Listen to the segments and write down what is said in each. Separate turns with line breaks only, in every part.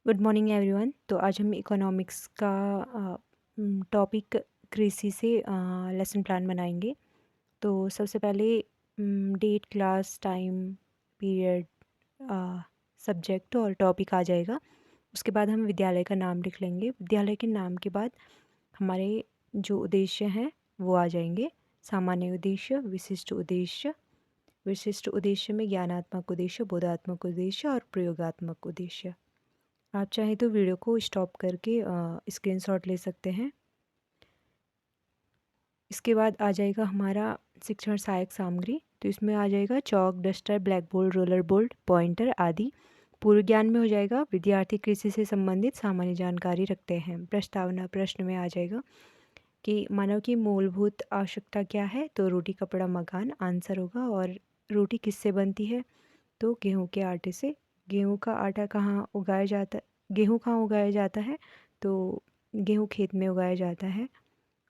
Good morning everyone. तो आज हम इकोनॉमिक्स का टॉपिक कृषि से लेसन प्लान बनाएंगे। तो सबसे पहले date, class, time, period, subject और टॉपिक आ जाएगा। उसके बाद हम विद्यालय का नाम लिख लेंगे। विद्यालय के नाम के बाद हमारे जो उद्देश्य हैं वो आ जाएंगे। सामान्य उद्देश्य, विशिष्ट उद्देश्य। विशिष्ट उद्देश्य में ज्ञानात्मक उद्देश्य, बोधात्मक उद्देश्य और प्रयोगात्मक उद्देश्य। आप चाहें तो वीडियो को स्टॉप करके स्क्रीनशॉट ले सकते हैं। इसके बाद आ जाएगा हमारा शिक्षण सहायक सामग्री। तो इसमें आ जाएगा chalk, duster, black board, roller board, pointer आदि। पूर्व ज्ञान में हो जाएगा विद्यार्थी कृषि से संबंधित सामान्य जानकारी रखते हैं। प्रस्तावना प्रश्न में आ जाएगा कि मानव की मूलभूत आवश्यकता क्या है। तो रोटी, कपड़ा, मकान आंसर होगा। और रोटी किससे बनती है? तो गेहूं के आटे से। गेहूं का आटा कहाँ उगाया जाता गेहूं कहाँ उगाया जाता है? तो गेहूं खेत में उगाया जाता है।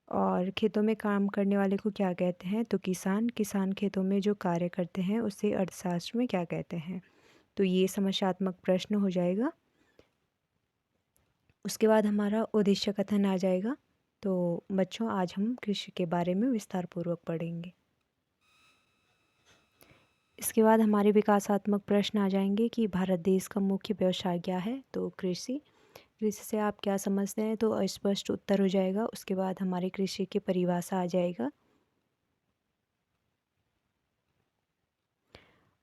और खेतों में काम करने वाले को क्या कहते हैं? तो किसान। किसान खेतों में जो कार्य करते हैं उसे अर्थशास्त्र में क्या कहते हैं? तो ये समस्यात्मक प्रश्न हो जाएगा। उसके बाद हमारा उद्देश्य कथन आ जाएगा। तो बच्चों, आज हम कृषि के बारे में विस्तार पूर्वक पढ़ेंगे। इसके बाद हमारे विकासात्मक प्रश्न आ जाएंगे कि भारत देश का मुख्य व्यवसाय क्या है? तो कृषि। कृषि से आप क्या समझते हैं? तो अस्पष्ट उत्तर हो जाएगा। उसके बाद हमारे कृषि की परिभाषा आ जाएगा।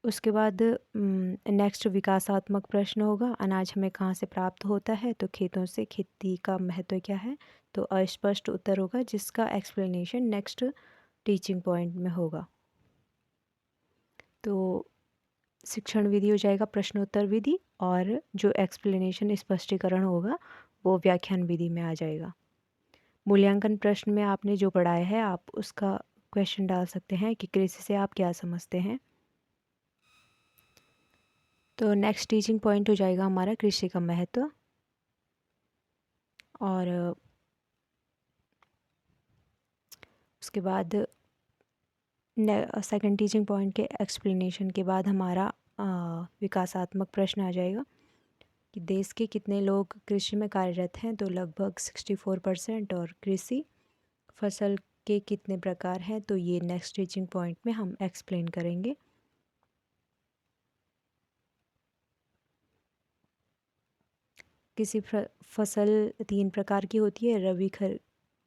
उसके बाद नेक्स्ट विकासात्मक प्रश्न होगा, अनाज हमें कहाँ से प्राप्त होता है? तो खेतों से। खेती का महत्व क्या है? तो अस्पष्ट उत्तर होगा, जिसका एक्सप्लेनेशन नेक्स्ट टीचिंग पॉइंट में होगा। तो शिक्षण विधि हो जाएगा प्रश्नोत्तर विधि, और जो एक्सप्लेनेशन स्पष्टीकरण होगा वो व्याख्यान विधि में आ जाएगा। मूल्यांकन प्रश्न में आपने जो पढ़ाया है आप उसका क्वेश्चन डाल सकते हैं कि कृषि से आप क्या समझते हैं। तो नेक्स्ट टीचिंग पॉइंट हो जाएगा हमारा कृषि का महत्व। और उसके बाद सेकंड टीचिंग पॉइंट के एक्सप्लेनेशन के बाद हमारा विकासात्मक प्रश्न आ जाएगा कि देश के कितने लोग कृषि में कार्यरत हैं? तो लगभग 64%। और कृषि फसल के कितने प्रकार हैं? तो ये नेक्स्ट टीचिंग पॉइंट में हम एक्सप्लेन करेंगे। किसी फसल 3 प्रकार की होती है,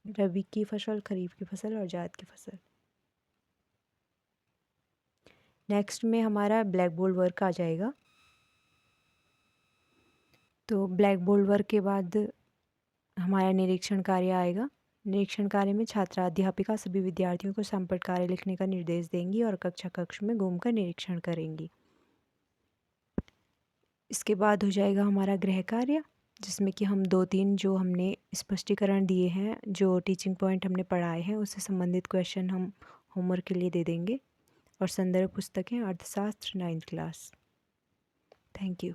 रबी की फसल, खरीफ की फसल और जायद की फसल। नेक्स्ट में हमारा ब्लैक बोर्ड वर्क आ जाएगा। तो ब्लैक बोर्ड वर्क के बाद हमारा निरीक्षण कार्य आएगा। निरीक्षण कार्य में छात्रा अध्यापिका सभी विद्यार्थियों को संपर्क कार्य लिखने का निर्देश देंगी और कक्षा कक्ष में घूमकर निरीक्षण करेंगी। इसके बाद हो जाएगा हमारा गृह कार्य, जिसमें कि हम 2-3 जो हमने स्पष्टीकरण दिए हैं, जो टीचिंग पॉइंट हमने पढ़ाए हैं उससे संबंधित क्वेश्चन हम होमवर्क के लिए दे देंगे। और संदर्भ पुस्तकें अर्थशास्त्र 9th क्लास। Thank you.